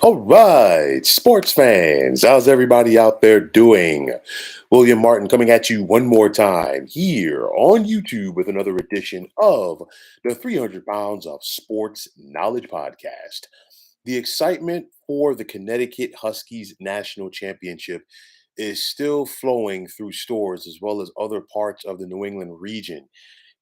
All right, sports fans, how's everybody out there doing? William Martin coming at you one more time here on YouTube with another edition of the 300 Pounds of Sports Knowledge Podcast. The excitement for the Connecticut Huskies National Championship is still flowing through stores as well as other parts of the New England region.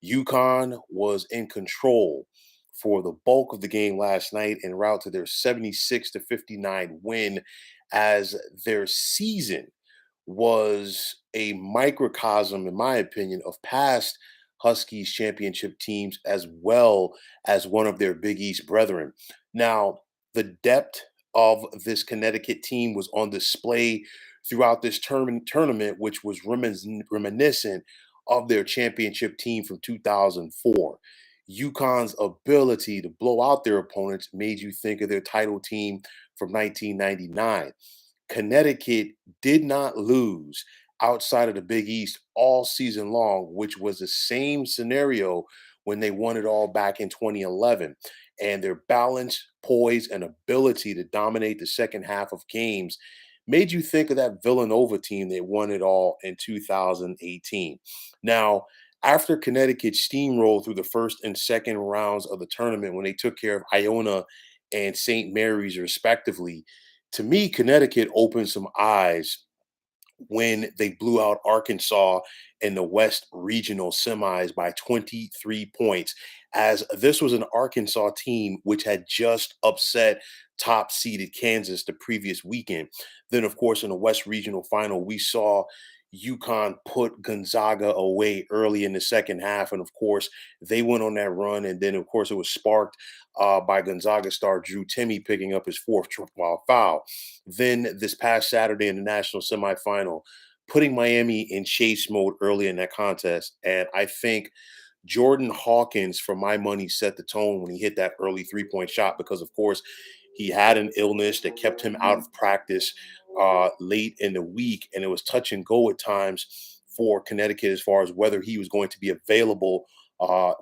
UConn was in control for the bulk of the game last night en route to their 76-59 win as their season was a microcosm, in my opinion, of past Huskies championship teams as well as one of their Big East brethren. Now, the depth of this Connecticut team was on display throughout this tournament, which was reminiscent of their championship team from 2004. UConn's ability to blow out their opponents made you think of their title team from 1999. Connecticut did not lose outside of the Big East all season long, which was the same scenario when they won it all back in 2011. And their balance, poise, and ability to dominate the second half of games made you think of that Villanova team that won it all in 2018. Now, after Connecticut steamrolled through the first and second rounds of the tournament when they took care of Iona and St. Mary's, respectively, to me, Connecticut opened some eyes when they blew out Arkansas in the West Regional semis by 23 points, as this was an Arkansas team which had just upset top seeded Kansas the previous weekend. Then, of course, in the West Regional final, we saw UConn put Gonzaga away early in the second half. And of course, they went on that run. And then, of course, it was sparked by Gonzaga star Drew Timme picking up his fourth triple foul. Then this past Saturday in the national semifinal, putting Miami in chase mode early in that contest. And I think Jordan Hawkins, for my money, set the tone when he hit that early 3-point shot because, of course, he had an illness that kept him out of practice late in the week, and it was touch and go at times for Connecticut as far as whether he was going to be available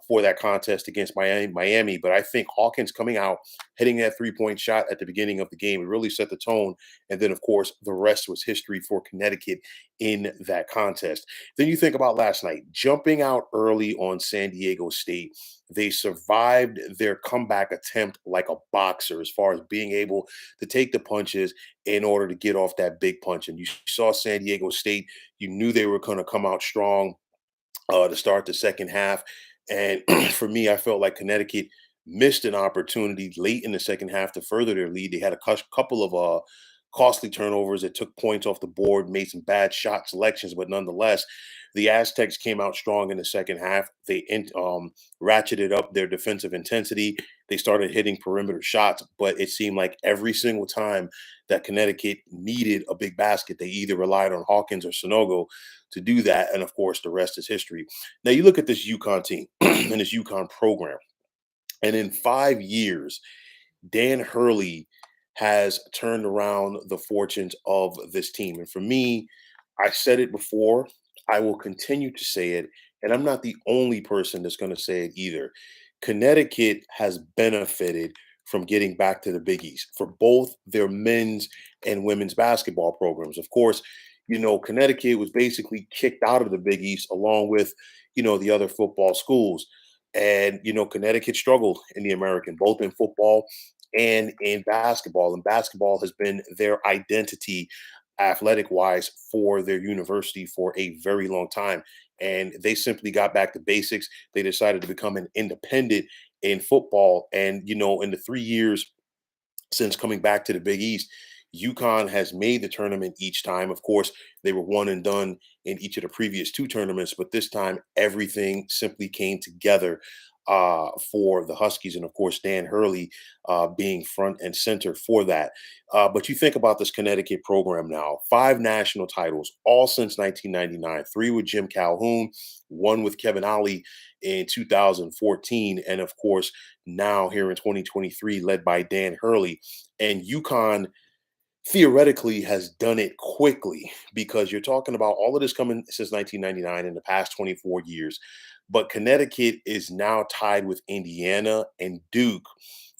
for that contest against Miami. But I think Hawkins coming out, hitting that 3-point shot at the beginning of the game, it really set the tone. And then, of course, the rest was history for Connecticut in that contest. Then you think about last night, jumping out early on San Diego State. They survived their comeback attempt like a boxer as far as being able to take the punches in order to get off that big punch. And you saw San Diego State, you knew they were going to come out strong to start the second half. And for me, I felt like Connecticut missed an opportunity late in the second half to further their lead. They had a couple of costly turnovers that took points off the board, made some bad shot selections, but nonetheless, the Aztecs came out strong in the second half. They ratcheted up their defensive intensity. They started hitting perimeter shots, but it seemed like every single time that Connecticut needed a big basket, they either relied on Hawkins or Sonogo to do that. And of course, the rest is history. Now, you look at this UConn team and this UConn program, and in 5 years, Dan Hurley has turned around the fortunes of this team. And for me, I said it before, I will continue to say it, and I'm not the only person that's going to say it either. Connecticut has benefited from getting back to the Big East for both their men's and women's basketball programs. Of course, Connecticut was basically kicked out of the Big East along with, the other football schools. And, Connecticut struggled in the American, both in football and in basketball. And basketball has been their identity athletic wise for their university for a very long time. And they simply got back to basics. They decided to become an independent in football. And, in the 3 years since coming back to the Big East, UConn has made the tournament each time. Of course, they were one and done in each of the previous two tournaments, but this time everything simply came together for the Huskies, and of course Dan Hurley being front and center for that. But you think about this Connecticut program now: 5 national titles, all since 1999. 3 with Jim Calhoun, 1 with Kevin Ollie in 2014, and of course now here in 2023, led by Dan Hurley. And UConn theoretically has done it quickly because you're talking about all of this coming since 1999 in the past 24 years. But Connecticut is now tied with Indiana and Duke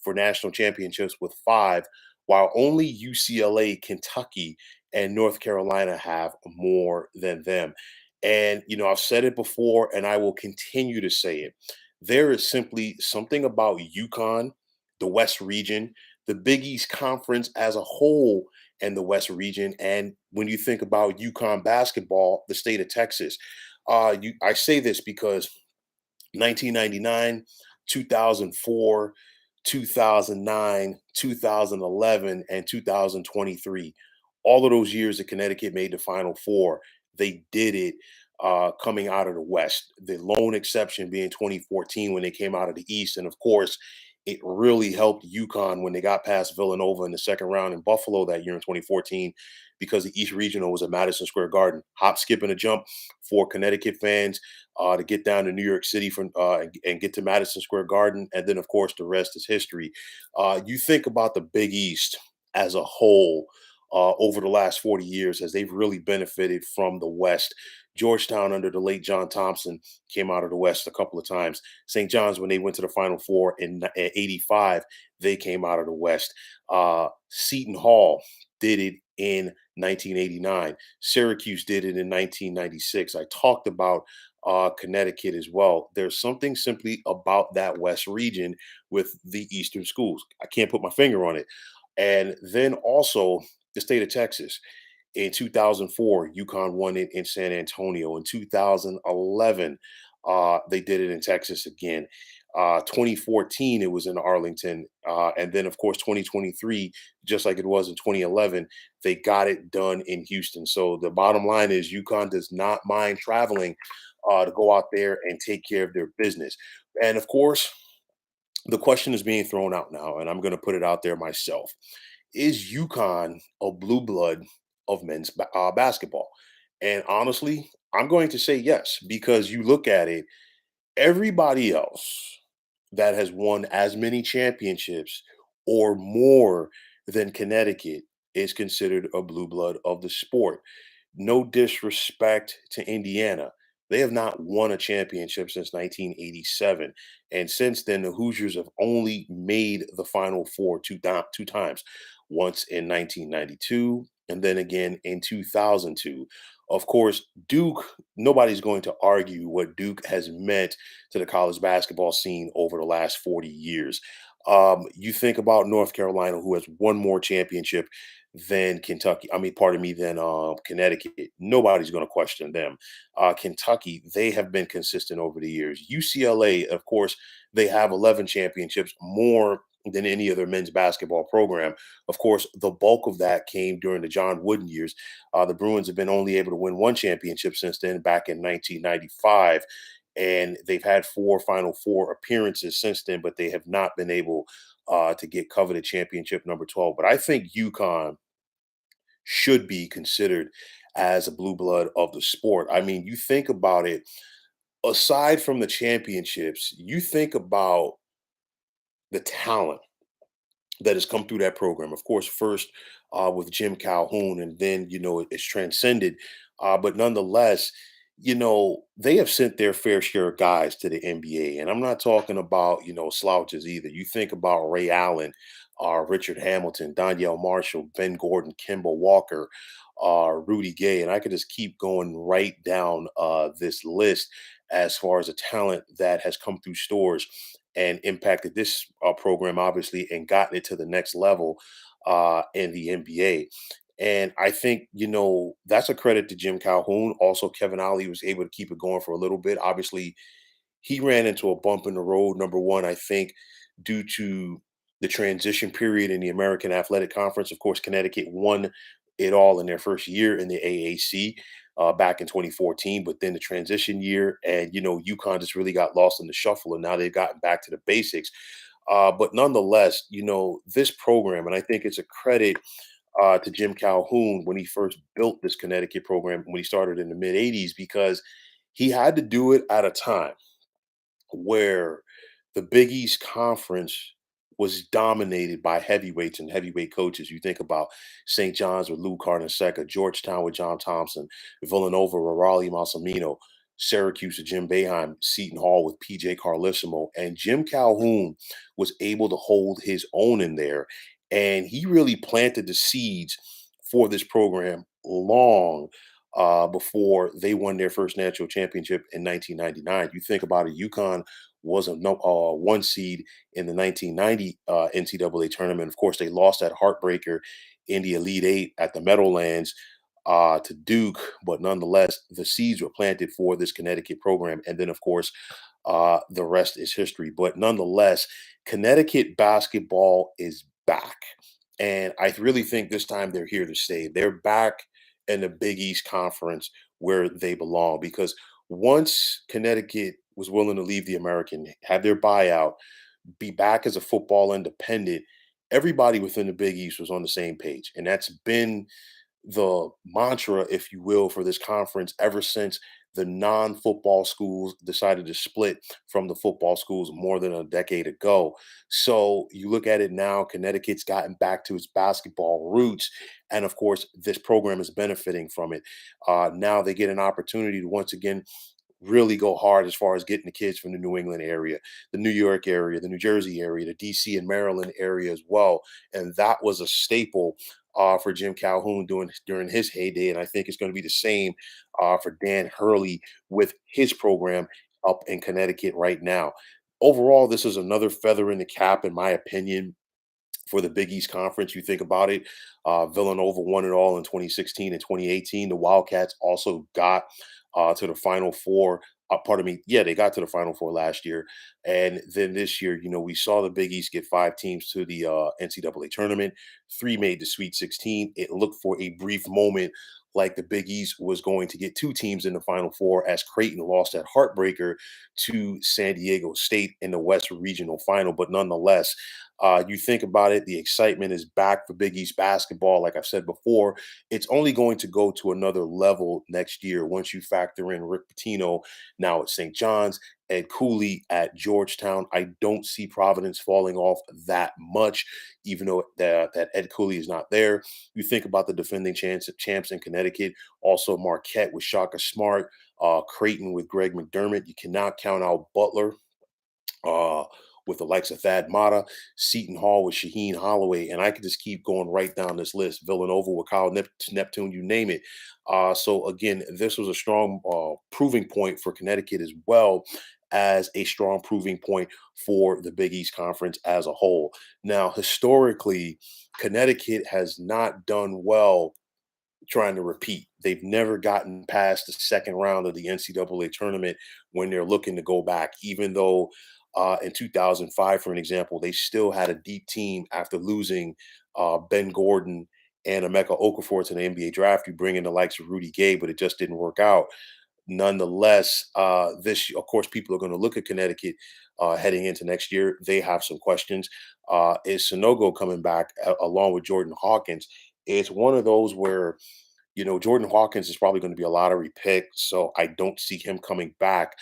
for national championships with 5, while only UCLA, Kentucky, and North Carolina have more than them. And, I've said it before and I will continue to say it. There is simply something about UConn, the West region, the Big East Conference as a whole, and the West region. And when you think about UConn basketball, the state of Texas, I say this because 1999, 2004, 2009, 2011, and 2023. All of those years that Connecticut made the Final Four, they did it coming out of the West. The lone exception being 2014 when they came out of the East. And of course, it really helped UConn when they got past Villanova in the second round in Buffalo that year in 2014 because the East Regional was at Madison Square Garden. Hop, skip, and a jump for Connecticut fans to get down to New York City and get to Madison Square Garden, and then of course the rest is history. You think about the Big East as a whole over the last 40 years as they've really benefited from the West. Georgetown under the late John Thompson came out of the West a couple of times. St. John's when they went to the Final Four in '85, they came out of the West. Seton Hall did it in 1989. Syracuse did it in 1996. I talked about Connecticut as well. There's something simply about that West region with the Eastern schools. I can't put my finger on it. And then also the state of Texas. In 2004, UConn won it in San Antonio. In 2011, they did it in Texas again. 2014, it was in Arlington. And then, of course, 2023, just like it was in 2011, they got it done in Houston. So the bottom line is UConn does not mind traveling to go out there and take care of their business. And of course, the question is being thrown out now, and I'm going to put it out there myself. Is UConn a blue blood of men's basketball? And honestly, I'm going to say yes, because you look at it, everybody else that has won as many championships or more than Connecticut is considered a blue blood of the sport. No disrespect to Indiana. They have not won a championship since 1987. And since then, the Hoosiers have only made the Final Four two times, once in 1992 and then again in 2002. Of course, Duke, nobody's going to argue what Duke has meant to the college basketball scene over the last 40 years. You think about North Carolina, who has one more championship than Kentucky. I mean, pardon me, than Connecticut. Nobody's going to question them. Kentucky, they have been consistent over the years. UCLA, of course, they have 11 championships, more than any other men's basketball program. Of course, the bulk of that came during the John Wooden years. The Bruins have been only able to win one championship since then, back in 1995. And they've had four Final Four appearances since then, but they have not been able to get coveted championship number 12. But I think UConn should be considered as a blue blood of the sport. I mean, you think about it, aside from the championships, you think about the talent that has come through that program. Of course, first with Jim Calhoun, and then it's transcended. But nonetheless, they have sent their fair share of guys to the NBA, and I'm not talking about slouches either. You think about Ray Allen, Richard Hamilton, Donyell Marshall, Ben Gordon, Kemba Walker, Rudy Gay, and I could just keep going right down this list as far as the talent that has come through stores and impacted this program, obviously, and gotten it to the next level in the NBA. And I think, that's a credit to Jim Calhoun. Also, Kevin Ollie was able to keep it going for a little bit. Obviously, he ran into a bump in the road. Number one, I think, due to the transition period in the American Athletic Conference. Of course, Connecticut won it all in their first year in the AAC back in 2014, but then the transition year, and UConn just really got lost in the shuffle, and now they've gotten back to the basics. But nonetheless, this program, and I think it's a credit to Jim Calhoun when he first built this Connecticut program when he started in the mid 80s, because he had to do it at a time where the Big East Conference was dominated by heavyweights and heavyweight coaches. You think about St. John's with Lou Carnesecca, Georgetown with John Thompson, Villanova with Raleigh Massimino, Syracuse with Jim Boeheim, Seton Hall with PJ Carlissimo. And Jim Calhoun was able to hold his own in there. and he really planted the seeds for this program long before they won their first national championship in 1999. You think about it, UConn was a one seed in the 1990 NCAA tournament. Of course, they lost that heartbreaker in the Elite Eight at the Meadowlands to Duke, but nonetheless, the seeds were planted for this Connecticut program. And then, of course, the rest is history. But nonetheless, Connecticut basketball is back. And I really think this time they're here to stay. They're back in the Big East Conference where they belong because once Connecticut was willing to leave the American, have their buyout, be back as a football independent, everybody within the Big East was on the same page. And that's been the mantra, if you will, for this conference ever since the non-football schools decided to split from the football schools more than a decade ago. So you look at it now, Connecticut's gotten back to its basketball roots. And of course, this program is benefiting from it. Now they get an opportunity to once again really go hard as far as getting the kids from the New England area, the New York area, the New Jersey area, the DC and Maryland area as well. And that was a staple for Jim Calhoun during his heyday. And I think it's going to be the same for Dan Hurley with his program up in Connecticut right now. Overall, this is another feather in the cap, in my opinion, for the Big East Conference. You think about it, Villanova won it all in 2016 and 2018. The Wildcats also got to the Final Four. Pardon me, yeah, they got to the Final Four last year, and then this year, we saw the Big East get 5 teams to the NCAA tournament. 3 made the Sweet 16. It looked for a brief moment like the Big East was going to get 2 teams in the Final Four as Creighton lost that heartbreaker to San Diego State in the West Regional Final. But nonetheless, you think about it, the excitement is back for Big East basketball. Like I've said before, it's only going to go to another level next year once you factor in Rick Pitino now at St. John's, Ed Cooley at Georgetown. I don't see Providence falling off that much, even though that Ed Cooley is not there. You think about the defending champs in Connecticut, also Marquette with Shaka Smart, Creighton with Greg McDermott. You cannot count out Butler uh, with the likes of Thad Matta, Seton Hall with Shaheen Holloway, and I could just keep going right down this list. Villanova with Kyle Neptune, you name it. So again, this was a strong proving point for Connecticut as well as a strong proving point for the Big East Conference as a whole. Now, historically, Connecticut has not done well trying to repeat. They've never gotten past the second round of the NCAA tournament when they're looking to go back, even though in 2005, for an example, they still had a deep team after losing Ben Gordon and Emeka Okafor to the NBA draft. You bring in the likes of Rudy Gay, but it just didn't work out. Nonetheless, of course, people are going to look at Connecticut heading into next year. They have some questions. Is Sonogo coming back along with Jordan Hawkins? It's one of those where Jordan Hawkins is probably going to be a lottery pick, so I don't see him coming back.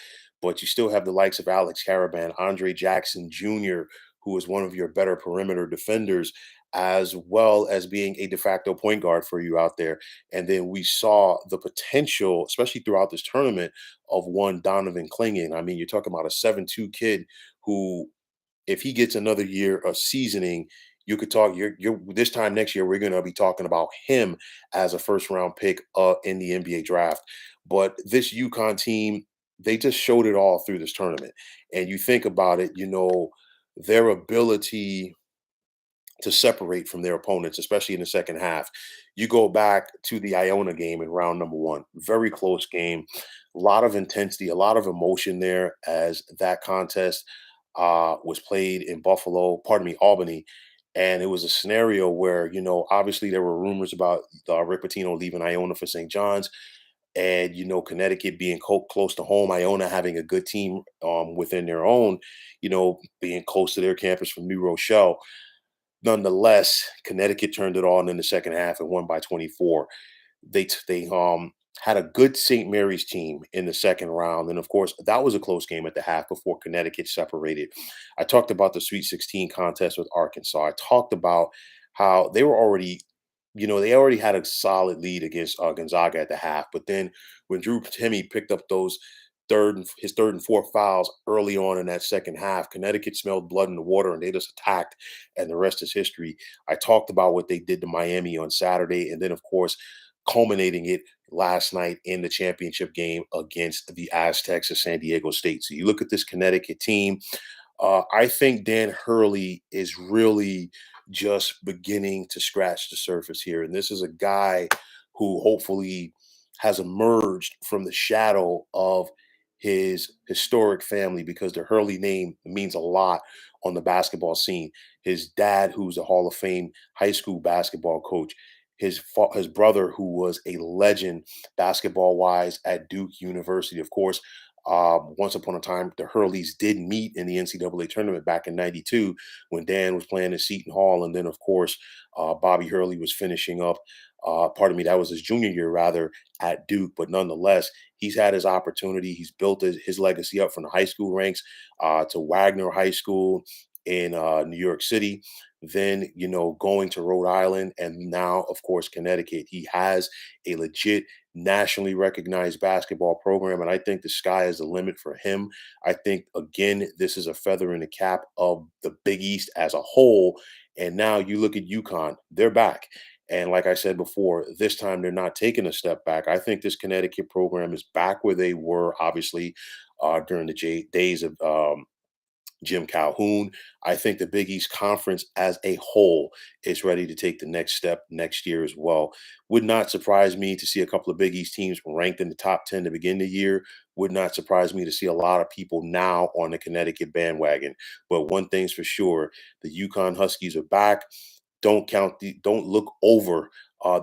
But you still have the likes of Alex Caravan, Andre Jackson Jr., who is one of your better perimeter defenders, as well as being a de facto point guard for you out there. And then we saw the potential, especially throughout this tournament, of one Donovan Clingan. I mean, you're talking about a 7'2" kid who, if he gets another year of seasoning, you could talk. You're this time next year, we're going to be talking about him as a first round pick in the NBA draft. But this UConn team, they just showed it all through this tournament. And you think about it, their ability to separate from their opponents, especially in the second half. You go back to the Iona game in round number 1, very close game, a lot of intensity, a lot of emotion there as that contest was played in Albany. And it was a scenario where, obviously there were rumors about Rick Pitino leaving Iona for St. John's. And, Connecticut being close to home, Iona having a good team within their own, being close to their campus from New Rochelle. Nonetheless, Connecticut turned it on in the second half and won by 24. They had a good St. Mary's team in the second round, and of course, that was a close game at the half before Connecticut separated. I talked about the Sweet 16 contest with Arkansas. I talked about how they already had a solid lead against Gonzaga at the half, but then when Drew Timme picked up third and fourth fouls early on in that second half. Connecticut smelled blood in the water and they just attacked, and the rest is history. I talked about what they did to Miami on Saturday, and then of course culminating it last night in the championship game against the Aztecs of San Diego State. So you look at this Connecticut team. I think Dan Hurley is really just beginning to scratch the surface here. And this is a guy who hopefully has emerged from the shadow of his historic family, because the Hurley name means a lot on the basketball scene. His dad, who's a Hall of Fame high school basketball coach, his brother, who was a legend basketball wise at Duke University, of course. Once upon a time, the Hurleys did meet in the NCAA tournament back in '92 when Dan was playing at Seton Hall. And then, of course, Bobby Hurley was finishing up, pardon me, that was his junior year rather, at Duke. But nonetheless, he's had his opportunity. He's built his legacy up from the high school ranks to Wagner High School in New York City, then, going to Rhode Island, and now, of course, Connecticut. He has a legit nationally recognized basketball program, and I think the sky is the limit for him. I think, again, this is a feather in the cap of the Big East as a whole. And now you look at UConn, they're back. And like I said before, this time they're not taking a step back. I think this Connecticut program is back where they were, obviously, during the days of Jim Calhoun. I think the Big East Conference as a whole is ready to take the next step next year as well. Would not surprise me to see a couple of Big East teams ranked in the top 10 to begin the year. Would not surprise me to see a lot of people now on the Connecticut bandwagon. But one thing's for sure, the UConn Huskies are back. Don't look over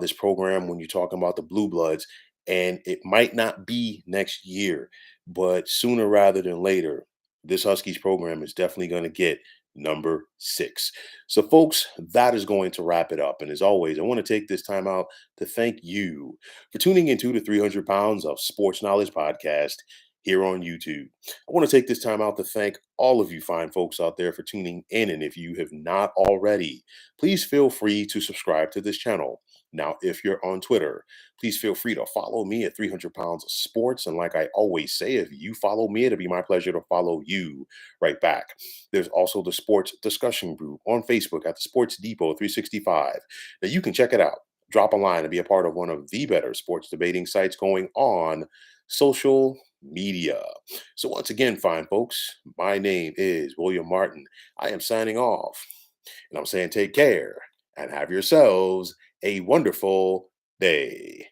this program when you're talking about the Blue Bloods. And it might not be next year, but sooner rather than later, this Huskies program is definitely going to get number 6. So, folks, that is going to wrap it up. And as always, I want to take this time out to thank you for tuning into the 300 Pounds of Sports Knowledge podcast here on YouTube. I want to take this time out to thank all of you fine folks out there for tuning in. And if you have not already, please feel free to subscribe to this channel. Now, if you're on Twitter, please feel free to follow me at 300 Pounds of Sports. And like I always say, if you follow me, it'll be my pleasure to follow you right back. There's also the sports discussion group on Facebook at the Sports Depot 365. Now, you can check it out. Drop a line and be a part of one of the better sports debating sites going on social media. So once again, fine folks, my name is William Martin. I am signing off, and I'm saying take care and have yourselves a wonderful day.